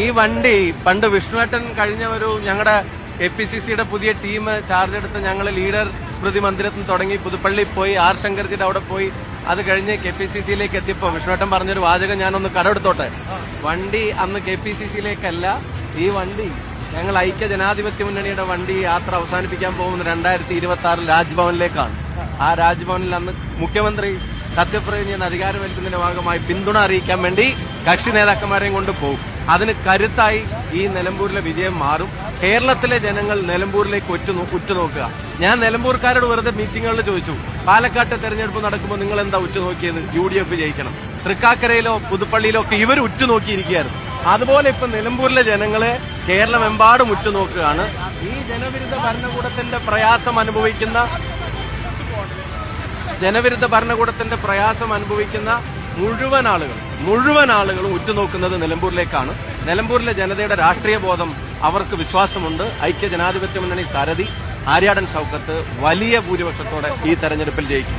ഈ വണ്ടി പണ്ട് വിഷ്ണുവേട്ടൻ കഴിഞ്ഞ ഞങ്ങളുടെ KPCCയുടെ പുതിയ ടീം ചാർജ് എടുത്ത് ഞങ്ങൾ ലീഡർ സ്മൃതി മന്ദിരത്തിൽ തുടങ്ങി പുതുപ്പള്ളി പോയി ആർ ശങ്കർജിയുടെ അവിടെ പോയി അത് കഴിഞ്ഞ് KPCCയിലേക്ക് എത്തിയപ്പോ വിഷ്ണുവേട്ടൻ പറഞ്ഞൊരു വാചകം ഞാനൊന്ന് കടമെടുത്തോട്ടെ. വണ്ടി അന്ന് KPCCയിലേക്കല്ല, ഈ വണ്ടി ഞങ്ങൾ ഐക്യ ജനാധിപത്യ മുന്നണിയുടെ വണ്ടി യാത്ര അവസാനിപ്പിക്കാൻ പോകുന്നത് 2026 രാജ്ഭവനിലേക്കാണ്. ആ രാജ്ഭവനിൽ അന്ന് മുഖ്യമന്ത്രി സത്യപ്രതിജ്ഞ ചെയ്യുന്ന അധികാരമേൽക്കുന്നതിന്റെ ഭാഗമായി പിന്തുണ അറിയിക്കാൻ വേണ്ടി കക്ഷി നേതാക്കന്മാരെയും കൊണ്ട് പോകും. അതിന് കരുത്തായി ഈ നിലമ്പൂരിലെ വിജയം മാറും. കേരളത്തിലെ ജനങ്ങൾ നിലമ്പൂരിലേക്ക് ഉറ്റുനോക്കുക. ഞാൻ നിലമ്പൂർക്കാരോട് വെറുതെ മീറ്റിങ്ങുകളിൽ ചോദിച്ചു, പാലക്കാട്ടെ തെരഞ്ഞെടുപ്പ് നടക്കുമ്പോൾ നിങ്ങൾ എന്താ ഉറ്റുനോക്കിയത്? UDF ജയിക്കണം. തൃക്കാക്കരയിലോ പുതുപ്പള്ളിയിലോ ഒക്കെ ഇവർ ഉറ്റുനോക്കിയിരിക്കുകയായിരുന്നു. അതുപോലെ ഇപ്പൊ നിലമ്പൂരിലെ ജനങ്ങളെ കേരളമെമ്പാടും ഉറ്റുനോക്കുകയാണ്. ഈ ജനവിരുദ്ധ ഭരണകൂടത്തിന്റെ പ്രയാസം അനുഭവിക്കുന്ന മുഴുവൻ ആളുകളും ഉറ്റുനോക്കുന്നത് നിലമ്പൂരിലേക്കാണ്. നിലമ്പൂരിലെ ജനതയുടെ രാഷ്ട്രീയ ബോധം അവർക്ക് വിശ്വാസമുണ്ട്. ഐക്യ ജനാധിപത്യ മുന്നണി സാരഥി ആര്യാടൻ ഷൌക്കത്ത് വലിയ ഭൂരിപക്ഷത്തോടെ ഈ തെരഞ്ഞെടുപ്പിൽ ജയിക്കും.